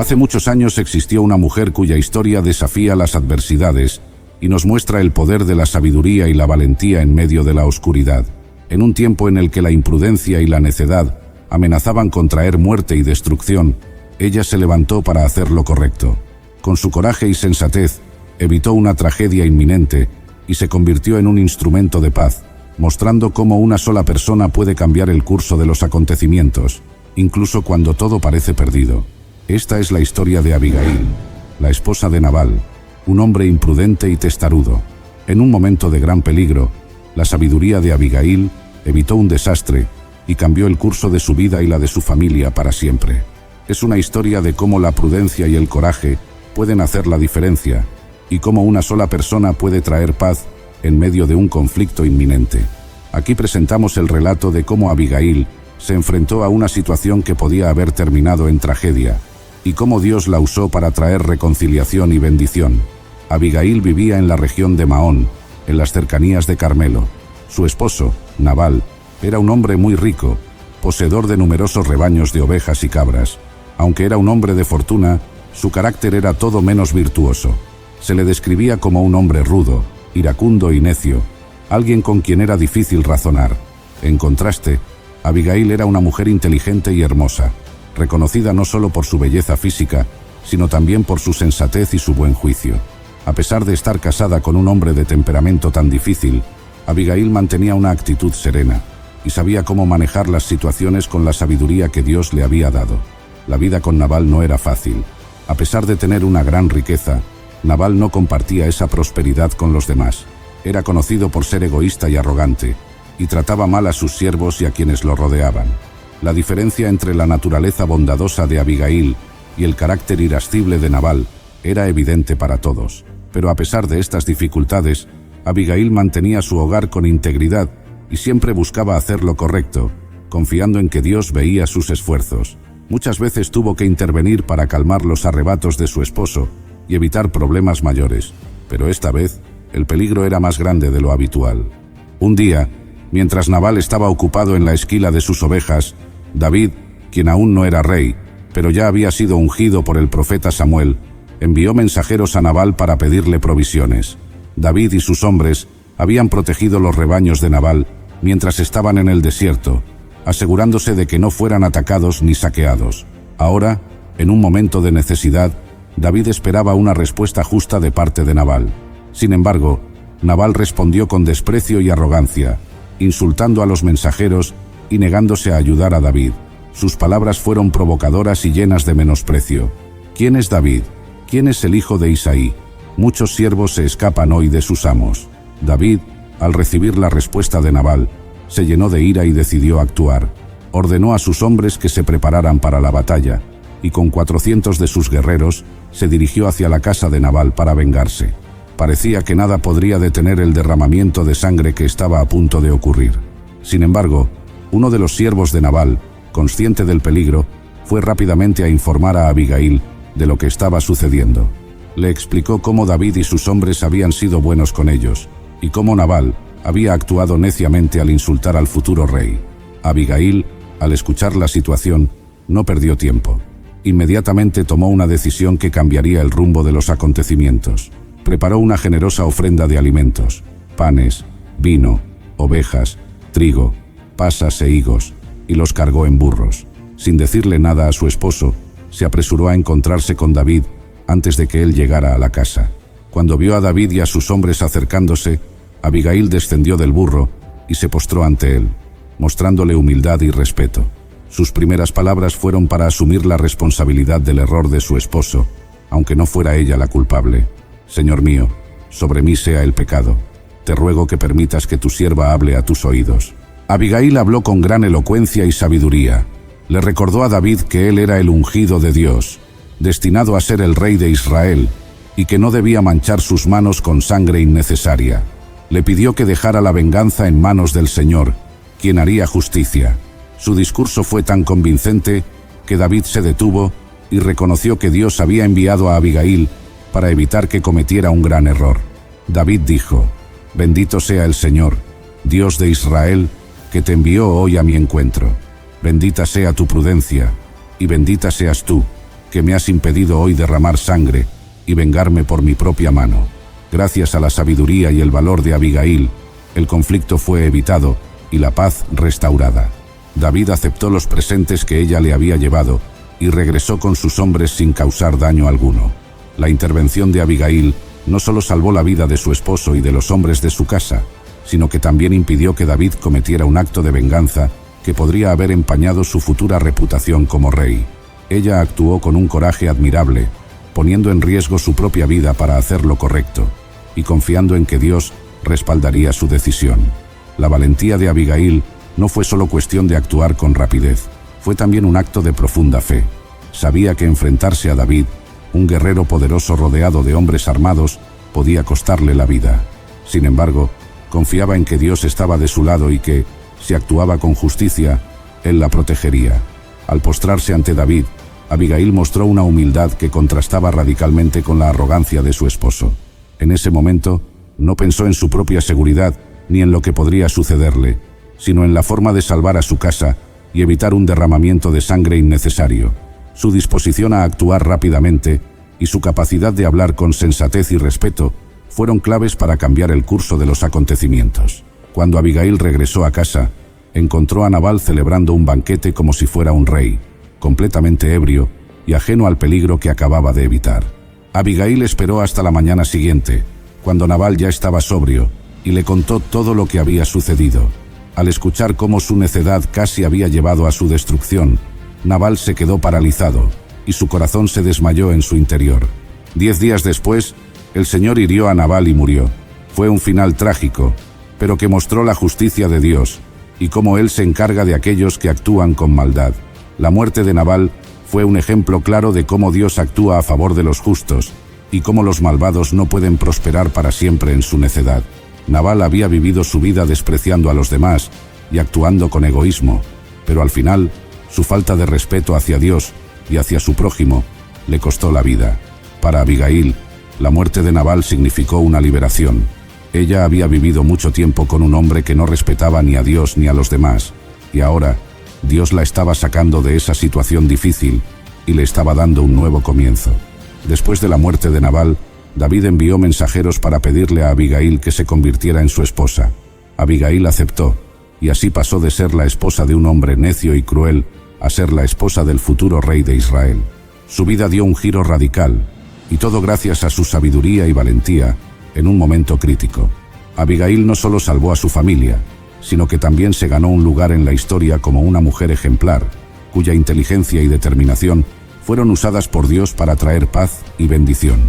Hace muchos años existió una mujer cuya historia desafía las adversidades y nos muestra el poder de la sabiduría y la valentía en medio de la oscuridad. En un tiempo en el que la imprudencia y la necedad amenazaban con traer muerte y destrucción, ella se levantó para hacer lo correcto. Con su coraje y sensatez, evitó una tragedia inminente y se convirtió en un instrumento de paz, mostrando cómo una sola persona puede cambiar el curso de los acontecimientos, incluso cuando todo parece perdido. Esta es la historia de Abigail, la esposa de Nabal, un hombre imprudente y testarudo. En un momento de gran peligro, la sabiduría de Abigail evitó un desastre y cambió el curso de su vida y la de su familia para siempre. Es una historia de cómo la prudencia y el coraje pueden hacer la diferencia y cómo una sola persona puede traer paz en medio de un conflicto inminente. Aquí presentamos el relato de cómo Abigail se enfrentó a una situación que podía haber terminado en tragedia y cómo Dios la usó para traer reconciliación y bendición. Abigail vivía en la región de Maón, en las cercanías de Carmelo. Su esposo, Nabal, era un hombre muy rico, poseedor de numerosos rebaños de ovejas y cabras. Aunque era un hombre de fortuna, su carácter era todo menos virtuoso. Se le describía como un hombre rudo, iracundo y necio, alguien con quien era difícil razonar. En contraste, Abigail era una mujer inteligente y hermosa, reconocida no solo por su belleza física, sino también por su sensatez y su buen juicio. A pesar de estar casada con un hombre de temperamento tan difícil, Abigail mantenía una actitud serena y sabía cómo manejar las situaciones con la sabiduría que Dios le había dado. La vida con Nabal no era fácil. A pesar de tener una gran riqueza, Nabal no compartía esa prosperidad con los demás. Era conocido por ser egoísta y arrogante, y trataba mal a sus siervos y a quienes lo rodeaban. La diferencia entre la naturaleza bondadosa de Abigail y el carácter irascible de Nabal era evidente para todos. Pero a pesar de estas dificultades, Abigail mantenía su hogar con integridad y siempre buscaba hacer lo correcto, confiando en que Dios veía sus esfuerzos. Muchas veces tuvo que intervenir para calmar los arrebatos de su esposo y evitar problemas mayores, pero esta vez el peligro era más grande de lo habitual. Un día, mientras Nabal estaba ocupado en la esquila de sus ovejas, David, quien aún no era rey, pero ya había sido ungido por el profeta Samuel, envió mensajeros a Nabal para pedirle provisiones. David y sus hombres habían protegido los rebaños de Nabal mientras estaban en el desierto, asegurándose de que no fueran atacados ni saqueados. Ahora, en un momento de necesidad, David esperaba una respuesta justa de parte de Nabal. Sin embargo, Nabal respondió con desprecio y arrogancia, insultando a los mensajeros y negándose a ayudar a David. Sus palabras fueron provocadoras y llenas de menosprecio. ¿Quién es David? ¿Quién es el hijo de Isaí? Muchos siervos se escapan hoy de sus amos. David, al recibir la respuesta de Nabal, se llenó de ira y decidió actuar. Ordenó a sus hombres que se prepararan para la batalla, y con 400 de sus guerreros, se dirigió hacia la casa de Nabal para vengarse. Parecía que nada podría detener el derramamiento de sangre que estaba a punto de ocurrir. Sin embargo, uno de los siervos de Nabal, consciente del peligro, fue rápidamente a informar a Abigail de lo que estaba sucediendo. Le explicó cómo David y sus hombres habían sido buenos con ellos, y cómo Nabal había actuado neciamente al insultar al futuro rey. Abigail, al escuchar la situación, no perdió tiempo. Inmediatamente tomó una decisión que cambiaría el rumbo de los acontecimientos. Preparó una generosa ofrenda de alimentos, panes, vino, ovejas, trigo, pasas e higos, y los cargó en burros. Sin decirle nada a su esposo, se apresuró a encontrarse con David antes de que él llegara a la casa. Cuando vio a David y a sus hombres acercándose, Abigail descendió del burro y se postró ante él, mostrándole humildad y respeto. Sus primeras palabras fueron para asumir la responsabilidad del error de su esposo, aunque no fuera ella la culpable. «Señor mío, sobre mí sea el pecado. Te ruego que permitas que tu sierva hable a tus oídos». Abigail habló con gran elocuencia y sabiduría. Le recordó a David que él era el ungido de Dios, destinado a ser el rey de Israel, y que no debía manchar sus manos con sangre innecesaria. Le pidió que dejara la venganza en manos del Señor, quien haría justicia. Su discurso fue tan convincente que David se detuvo y reconoció que Dios había enviado a Abigail para evitar que cometiera un gran error. David dijo: «Bendito sea el Señor, Dios de Israel, que te envió hoy a mi encuentro. Bendita sea tu prudencia, y bendita seas tú, que me has impedido hoy derramar sangre y vengarme por mi propia mano. Gracias a la sabiduría y el valor de Abigail, el conflicto fue evitado y la paz restaurada. David aceptó los presentes que ella le había llevado y regresó con sus hombres sin causar daño alguno. La intervención de Abigail no solo salvó la vida de su esposo y de los hombres de su casa, sino que también impidió que David cometiera un acto de venganza que podría haber empañado su futura reputación como rey. Ella actuó con un coraje admirable, poniendo en riesgo su propia vida para hacer lo correcto, y confiando en que Dios respaldaría su decisión. La valentía de Abigail no fue solo cuestión de actuar con rapidez, fue también un acto de profunda fe. Sabía que enfrentarse a David, un guerrero poderoso rodeado de hombres armados, podía costarle la vida. Sin embargo, confiaba en que Dios estaba de su lado y que, si actuaba con justicia, Él la protegería. Al postrarse ante David, Abigail mostró una humildad que contrastaba radicalmente con la arrogancia de su esposo. En ese momento, no pensó en su propia seguridad ni en lo que podría sucederle, sino en la forma de salvar a su casa y evitar un derramamiento de sangre innecesario. Su disposición a actuar rápidamente y su capacidad de hablar con sensatez y respeto fueron claves para cambiar el curso de los acontecimientos. Cuando Abigail regresó a casa, encontró a Nabal celebrando un banquete como si fuera un rey, completamente ebrio y ajeno al peligro que acababa de evitar. Abigail esperó hasta la mañana siguiente, cuando Nabal ya estaba sobrio, y le contó todo lo que había sucedido. Al escuchar cómo su necedad casi había llevado a su destrucción, Nabal se quedó paralizado, y su corazón se desmayó en su interior. 10 días después, el Señor hirió a Nabal y murió. Fue un final trágico, pero que mostró la justicia de Dios, y cómo Él se encarga de aquellos que actúan con maldad. La muerte de Nabal fue un ejemplo claro de cómo Dios actúa a favor de los justos, y cómo los malvados no pueden prosperar para siempre en su necedad. Nabal había vivido su vida despreciando a los demás y actuando con egoísmo, pero al final, su falta de respeto hacia Dios y hacia su prójimo le costó la vida. Para Abigail, la muerte de Nabal significó una liberación. Ella había vivido mucho tiempo con un hombre que no respetaba ni a Dios ni a los demás, y ahora Dios la estaba sacando de esa situación difícil y le estaba dando un nuevo comienzo. Después de la muerte de Nabal, David envió mensajeros para pedirle a Abigail que se convirtiera en su esposa. Abigail aceptó, y así pasó de ser la esposa de un hombre necio y cruel a ser la esposa del futuro rey de Israel. Su vida dio un giro radical, y todo gracias a su sabiduría y valentía en un momento crítico. Abigail no solo salvó a su familia, sino que también se ganó un lugar en la historia como una mujer ejemplar, cuya inteligencia y determinación fueron usadas por Dios para traer paz y bendición.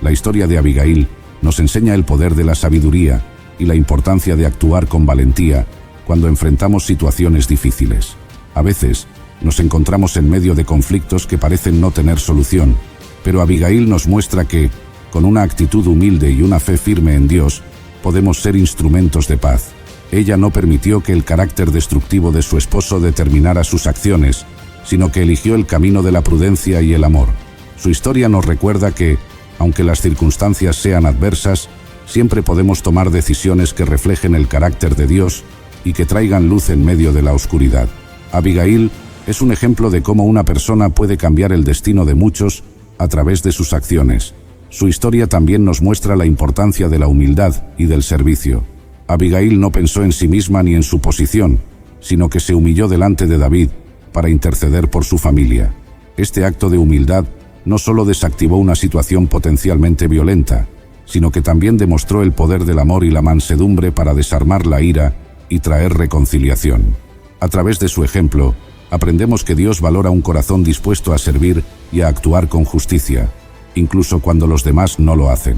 La historia de Abigail nos enseña el poder de la sabiduría y la importancia de actuar con valentía cuando enfrentamos situaciones difíciles. A veces, nos encontramos en medio de conflictos que parecen no tener solución, pero Abigail nos muestra que, con una actitud humilde y una fe firme en Dios, podemos ser instrumentos de paz. Ella no permitió que el carácter destructivo de su esposo determinara sus acciones, sino que eligió el camino de la prudencia y el amor. Su historia nos recuerda que, aunque las circunstancias sean adversas, siempre podemos tomar decisiones que reflejen el carácter de Dios y que traigan luz en medio de la oscuridad. Abigail es un ejemplo de cómo una persona puede cambiar el destino de muchos a través de sus acciones. Su historia también nos muestra la importancia de la humildad y del servicio. Abigail no pensó en sí misma ni en su posición, sino que se humilló delante de David para interceder por su familia. Este acto de humildad no solo desactivó una situación potencialmente violenta, sino que también demostró el poder del amor y la mansedumbre para desarmar la ira y traer reconciliación. A través de su ejemplo, aprendemos que Dios valora un corazón dispuesto a servir y a actuar con justicia, incluso cuando los demás no lo hacen.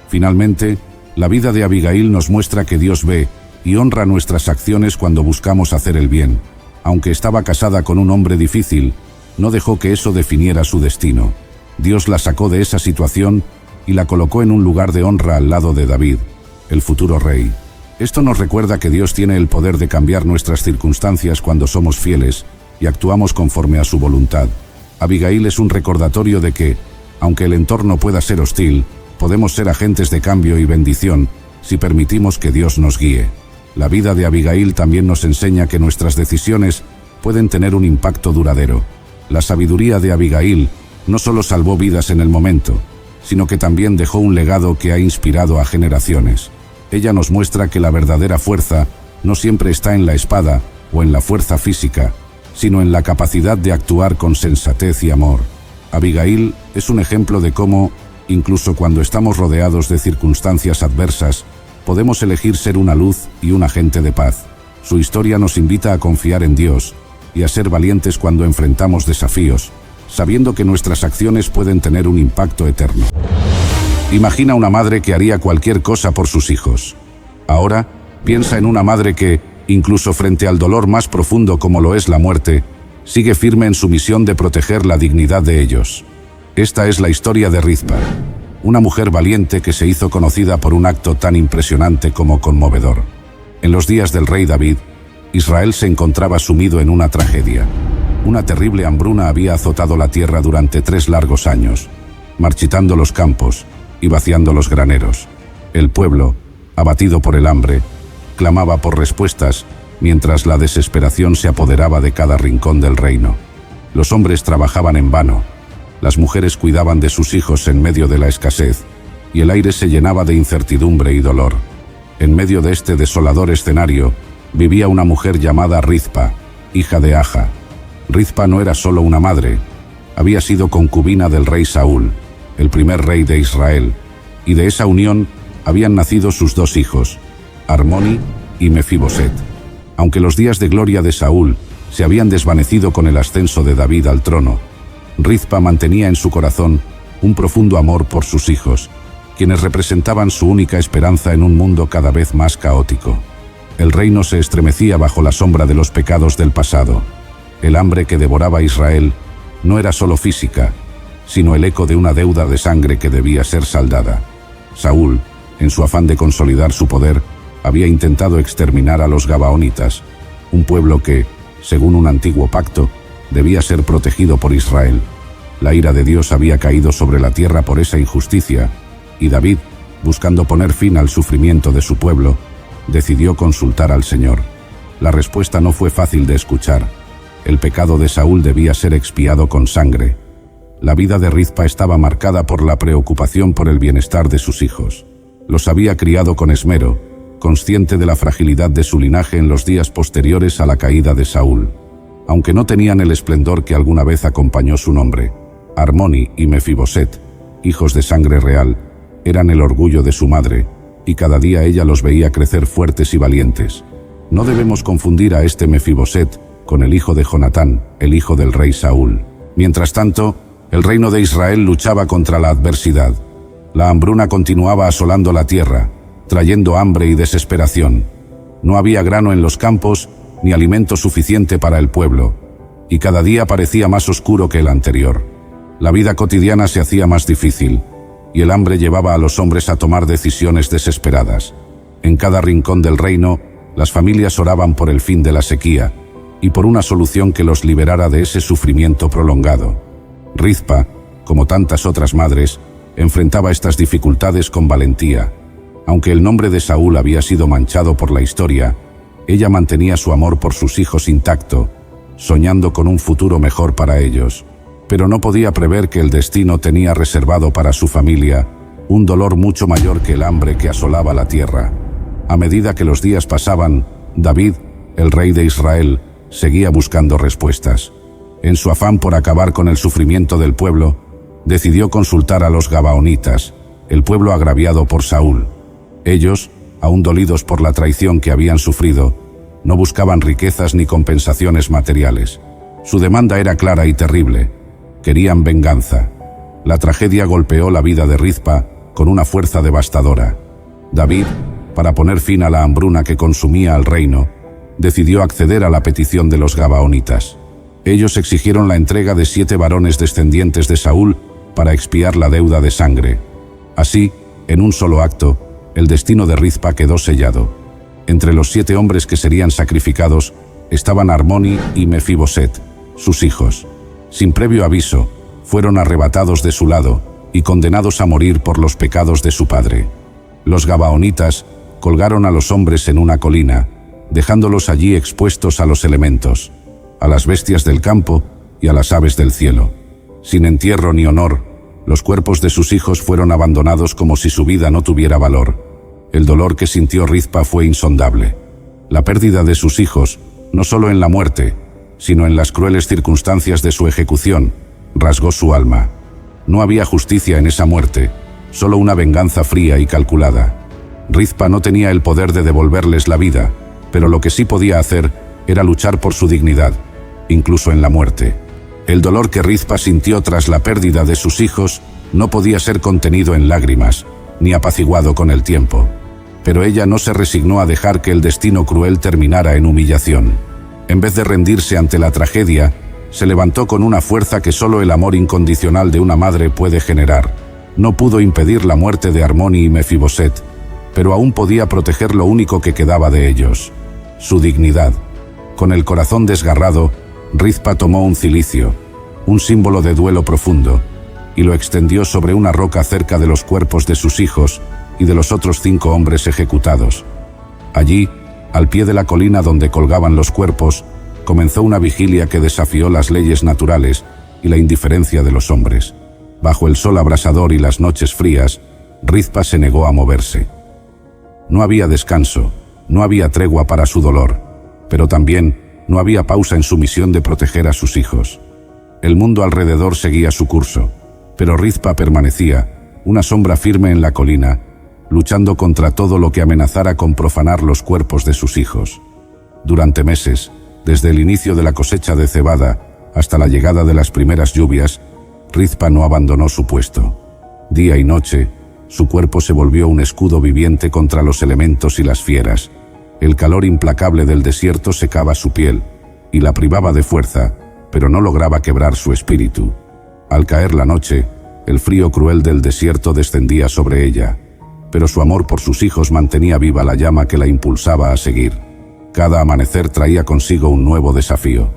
Finalmente, la vida de Abigail nos muestra que Dios ve y honra nuestras acciones cuando buscamos hacer el bien. Aunque estaba casada con un hombre difícil, no dejó que eso definiera su destino. Dios la sacó de esa situación y la colocó en un lugar de honra al lado de David, el futuro rey. Esto nos recuerda que Dios tiene el poder de cambiar nuestras circunstancias cuando somos fieles y actuamos conforme a su voluntad. Abigail es un recordatorio de que, aunque el entorno pueda ser hostil, podemos ser agentes de cambio y bendición si permitimos que Dios nos guíe. La vida de Abigail también nos enseña que nuestras decisiones pueden tener un impacto duradero. La sabiduría de Abigail no solo salvó vidas en el momento, sino que también dejó un legado que ha inspirado a generaciones. Ella nos muestra que la verdadera fuerza no siempre está en la espada o en la fuerza física, sino en la capacidad de actuar con sensatez y amor. Abigail es un ejemplo de cómo, incluso cuando estamos rodeados de circunstancias adversas, podemos elegir ser una luz y un agente de paz. Su historia nos invita a confiar en Dios y a ser valientes cuando enfrentamos desafíos, sabiendo que nuestras acciones pueden tener un impacto eterno. Imagina una madre que haría cualquier cosa por sus hijos. Ahora, piensa en una madre que, incluso frente al dolor más profundo como lo es la muerte, sigue firme en su misión de proteger la dignidad de ellos. Esta es la historia de Rizpa, una mujer valiente que se hizo conocida por un acto tan impresionante como conmovedor. En los días del rey David, Israel se encontraba sumido en una tragedia. Una terrible hambruna había azotado la tierra durante 3 largos años, marchitando los campos y vaciando los graneros. El pueblo, abatido por el hambre, clamaba por respuestas, mientras la desesperación se apoderaba de cada rincón del reino. Los hombres trabajaban en vano, las mujeres cuidaban de sus hijos en medio de la escasez, y el aire se llenaba de incertidumbre y dolor. En medio de este desolador escenario, vivía una mujer llamada Rizpa, hija de Aja. Rizpa no era solo una madre, había sido concubina del rey Saúl, el primer rey de Israel, y de esa unión habían nacido sus 2 hijos, Armoni y Mefiboset. Aunque los días de gloria de Saúl se habían desvanecido con el ascenso de David al trono, Rizpa mantenía en su corazón un profundo amor por sus hijos, quienes representaban su única esperanza en un mundo cada vez más caótico. El reino se estremecía bajo la sombra de los pecados del pasado. El hambre que devoraba a Israel no era solo física, sino el eco de una deuda de sangre que debía ser saldada. Saúl, en su afán de consolidar su poder, había intentado exterminar a los gabaonitas, un pueblo que, según un antiguo pacto, debía ser protegido por Israel. La ira de Dios había caído sobre la tierra por esa injusticia, y David, buscando poner fin al sufrimiento de su pueblo, decidió consultar al Señor. La respuesta no fue fácil de escuchar. El pecado de Saúl debía ser expiado con sangre. La vida de Rizpa estaba marcada por la preocupación por el bienestar de sus hijos. Los había criado con esmero, consciente de la fragilidad de su linaje en los días posteriores a la caída de Saúl. Aunque no tenían el esplendor que alguna vez acompañó su nombre, Armoni y Mefiboset, hijos de sangre real, eran el orgullo de su madre, y cada día ella los veía crecer fuertes y valientes. No debemos confundir a este Mefiboset con el hijo de Jonatán, el hijo del rey Saúl. Mientras tanto, el reino de Israel luchaba contra la adversidad. La hambruna continuaba asolando la tierra, trayendo hambre y desesperación. No había grano en los campos, ni alimento suficiente para el pueblo, y cada día parecía más oscuro que el anterior. La vida cotidiana se hacía más difícil, y el hambre llevaba a los hombres a tomar decisiones desesperadas. En cada rincón del reino, las familias oraban por el fin de la sequía, y por una solución que los liberara de ese sufrimiento prolongado. Rizpa, como tantas otras madres, enfrentaba estas dificultades con valentía. Aunque el nombre de Saúl había sido manchado por la historia, ella mantenía su amor por sus hijos intacto, soñando con un futuro mejor para ellos. Pero no podía prever que el destino tenía reservado para su familia un dolor mucho mayor que el hambre que asolaba la tierra. A medida que los días pasaban, David, el rey de Israel, seguía buscando respuestas. En su afán por acabar con el sufrimiento del pueblo, decidió consultar a los gabaonitas, el pueblo agraviado por Saúl. Ellos, aún dolidos por la traición que habían sufrido, no buscaban riquezas ni compensaciones materiales. Su demanda era clara y terrible. Querían venganza. La tragedia golpeó la vida de Rizpa con una fuerza devastadora. David, para poner fin a la hambruna que consumía al reino, decidió acceder a la petición de los gabaonitas. Ellos exigieron la entrega de 7 varones descendientes de Saúl para expiar la deuda de sangre. Así, en un solo acto, el destino de Rizpa quedó sellado. Entre los 7 hombres que serían sacrificados estaban Armoni y Mefiboset, sus hijos. Sin previo aviso, fueron arrebatados de su lado y condenados a morir por los pecados de su padre. Los gabaonitas colgaron a los hombres en una colina, dejándolos allí expuestos a los elementos, a las bestias del campo y a las aves del cielo. Sin entierro ni honor, los cuerpos de sus hijos fueron abandonados como si su vida no tuviera valor. El dolor que sintió Rizpa fue insondable. La pérdida de sus hijos, no solo en la muerte, sino en las crueles circunstancias de su ejecución, rasgó su alma. No había justicia en esa muerte, solo una venganza fría y calculada. Rizpa no tenía el poder de devolverles la vida, pero lo que sí podía hacer era luchar por su dignidad, incluso en la muerte. El dolor que Rizpa sintió tras la pérdida de sus hijos no podía ser contenido en lágrimas, ni apaciguado con el tiempo. Pero ella no se resignó a dejar que el destino cruel terminara en humillación. En vez de rendirse ante la tragedia, se levantó con una fuerza que solo el amor incondicional de una madre puede generar. No pudo impedir la muerte de Harmony y Mefiboset, pero aún podía proteger lo único que quedaba de ellos: su dignidad. Con el corazón desgarrado, Rizpa tomó un cilicio, un símbolo de duelo profundo, y lo extendió sobre una roca cerca de los cuerpos de sus hijos y de los otros 5 hombres ejecutados. Allí, al pie de la colina donde colgaban los cuerpos, comenzó una vigilia que desafió las leyes naturales y la indiferencia de los hombres. Bajo el sol abrasador y las noches frías, Rizpa se negó a moverse. No había descanso, no había tregua para su dolor, pero también no había pausa en su misión de proteger a sus hijos. El mundo alrededor seguía su curso, pero Rizpa permanecía, una sombra firme en la colina, luchando contra todo lo que amenazara con profanar los cuerpos de sus hijos. Durante meses, desde el inicio de la cosecha de cebada hasta la llegada de las primeras lluvias, Rizpa no abandonó su puesto. Día y noche, su cuerpo se volvió un escudo viviente contra los elementos y las fieras. El calor implacable del desierto secaba su piel y la privaba de fuerza, pero no lograba quebrar su espíritu. Al caer la noche, el frío cruel del desierto descendía sobre ella, pero su amor por sus hijos mantenía viva la llama que la impulsaba a seguir. Cada amanecer traía consigo un nuevo desafío.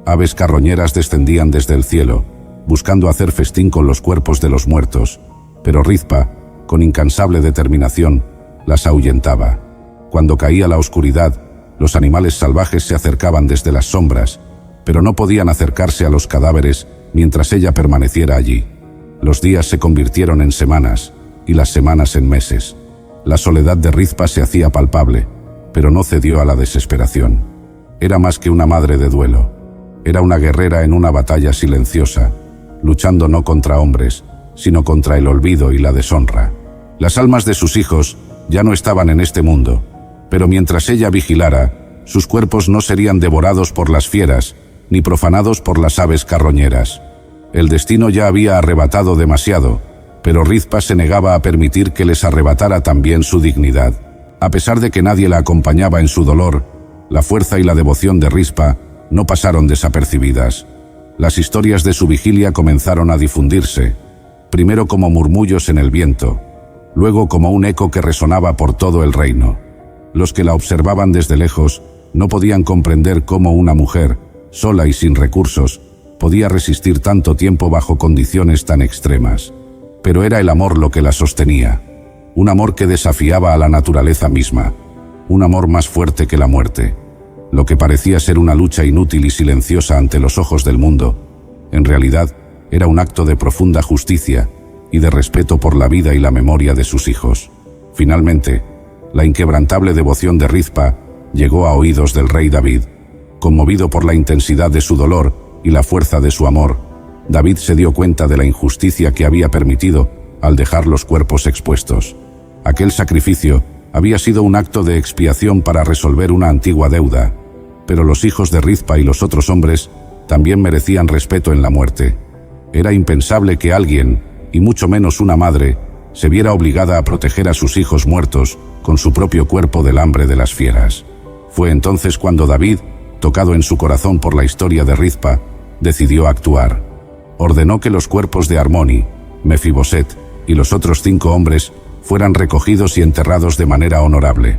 Aves carroñeras descendían desde el cielo, buscando hacer festín con los cuerpos de los muertos, pero Rizpa, con incansable determinación, las ahuyentaba. Cuando caía la oscuridad, los animales salvajes se acercaban desde las sombras, pero no podían acercarse a los cadáveres mientras ella permaneciera allí. Los días se convirtieron en semanas, y las semanas en meses. La soledad de Rizpa se hacía palpable, pero no cedió a la desesperación. Era más que una madre de duelo. Era una guerrera en una batalla silenciosa, luchando no contra hombres, sino contra el olvido y la deshonra. Las almas de sus hijos ya no estaban en este mundo, pero mientras ella vigilara, sus cuerpos no serían devorados por las fieras, ni profanados por las aves carroñeras. El destino ya había arrebatado demasiado, pero Rizpa se negaba a permitir que les arrebatara también su dignidad. A pesar de que nadie la acompañaba en su dolor, la fuerza y la devoción de Rizpa no pasaron desapercibidas. Las historias de su vigilia comenzaron a difundirse, primero como murmullos en el viento, luego como un eco que resonaba por todo el reino. Los que la observaban desde lejos no podían comprender cómo una mujer, sola y sin recursos, podía resistir tanto tiempo bajo condiciones tan extremas. Pero era el amor lo que la sostenía, un amor que desafiaba a la naturaleza misma, un amor más fuerte que la muerte. Lo que parecía ser una lucha inútil y silenciosa ante los ojos del mundo, en realidad era un acto de profunda justicia y de respeto por la vida y la memoria de sus hijos. Finalmente, la inquebrantable devoción de Rizpa llegó a oídos del rey David. Conmovido por la intensidad de su dolor y la fuerza de su amor, David se dio cuenta de la injusticia que había permitido al dejar los cuerpos expuestos. Aquel sacrificio había sido un acto de expiación para resolver una antigua deuda, pero los hijos de Rizpa y los otros hombres también merecían respeto en la muerte. Era impensable que alguien, y mucho menos una madre, se viera obligada a proteger a sus hijos muertos con su propio cuerpo del hambre de las fieras. Fue entonces cuando David, tocado en su corazón por la historia de Rizpa, decidió actuar. Ordenó que los cuerpos de Harmony, Mefiboset y los otros 5 hombres fueran recogidos y enterrados de manera honorable.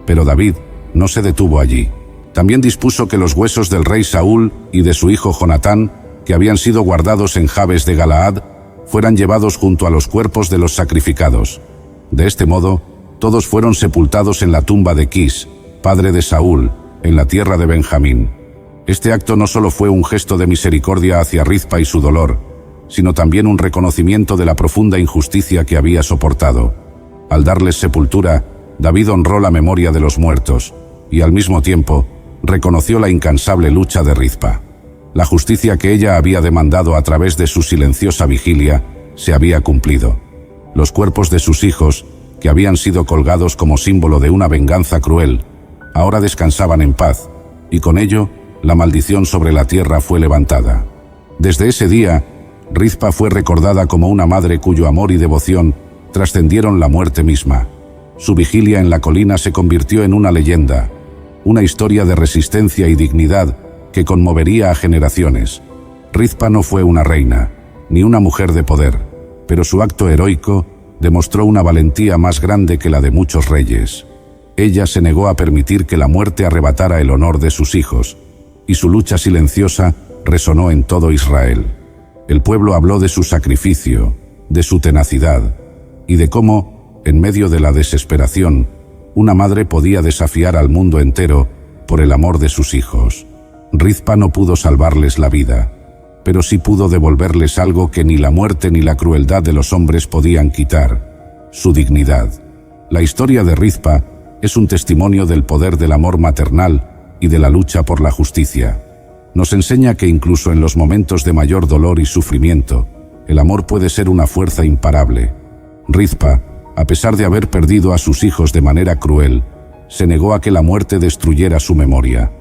Pero David no se detuvo allí. También dispuso que los huesos del rey Saúl y de su hijo Jonatán, que habían sido guardados en Jabes de Galaad, fueran llevados junto a los cuerpos de los sacrificados. De este modo, todos fueron sepultados en la tumba de Quis, padre de Saúl, en la tierra de Benjamín. Este acto no solo fue un gesto de misericordia hacia Rizpa y su dolor, sino también un reconocimiento de la profunda injusticia que había soportado. Al darles sepultura, David honró la memoria de los muertos y al mismo tiempo reconoció la incansable lucha de Rizpa. La justicia que ella había demandado a través de su silenciosa vigilia se había cumplido. Los cuerpos de sus hijos, que habían sido colgados como símbolo de una venganza cruel, ahora descansaban en paz, y con ello, la maldición sobre la tierra fue levantada. Desde ese día, Rizpa fue recordada como una madre cuyo amor y devoción trascendieron la muerte misma. Su vigilia en la colina se convirtió en una leyenda, una historia de resistencia y dignidad que conmovería a generaciones. Rizpa no fue una reina, ni una mujer de poder, pero su acto heroico demostró una valentía más grande que la de muchos reyes. Ella se negó a permitir que la muerte arrebatara el honor de sus hijos, y su lucha silenciosa resonó en todo Israel. El pueblo habló de su sacrificio, de su tenacidad, y de cómo, en medio de la desesperación, una madre podía desafiar al mundo entero por el amor de sus hijos. Rizpa no pudo salvarles la vida, pero sí pudo devolverles algo que ni la muerte ni la crueldad de los hombres podían quitar: su dignidad. La historia de Rizpa es un testimonio del poder del amor maternal y de la lucha por la justicia. Nos enseña que incluso en los momentos de mayor dolor y sufrimiento, el amor puede ser una fuerza imparable. Rizpa, a pesar de haber perdido a sus hijos de manera cruel, se negó a que la muerte destruyera su memoria.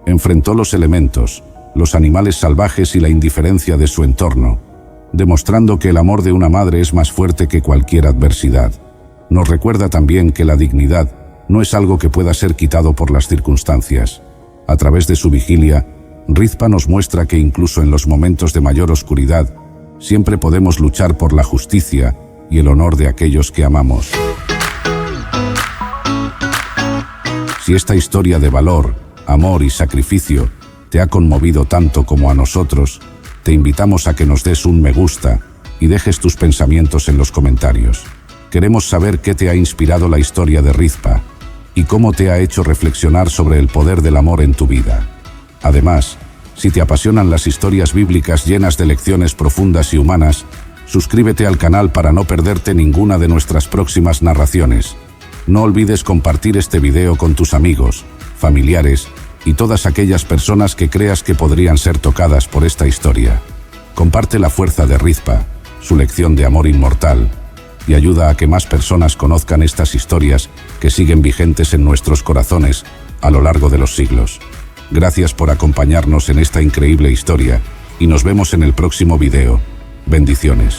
Enfrentó los elementos, los animales salvajes y la indiferencia de su entorno, demostrando que el amor de una madre es más fuerte que cualquier adversidad. Nos recuerda también que la dignidad no es algo que pueda ser quitado por las circunstancias. A través de su vigilia, Rizpa nos muestra que incluso en los momentos de mayor oscuridad, siempre podemos luchar por la justicia y el honor de aquellos que amamos. Si esta historia de valor, amor y sacrificio te ha conmovido tanto como a nosotros, te invitamos a que nos des un me gusta y dejes tus pensamientos en los comentarios. Queremos saber qué te ha inspirado la historia de Rizpa y cómo te ha hecho reflexionar sobre el poder del amor en tu vida. Además, si te apasionan las historias bíblicas llenas de lecciones profundas y humanas, suscríbete al canal para no perderte ninguna de nuestras próximas narraciones. No olvides compartir este video con tus amigos, familiares y todas aquellas personas que creas que podrían ser tocadas por esta historia. Comparte la fuerza de Rizpa, su lección de amor inmortal, y ayuda a que más personas conozcan estas historias que siguen vigentes en nuestros corazones a lo largo de los siglos. Gracias por acompañarnos en esta increíble historia y nos vemos en el próximo video. Bendiciones.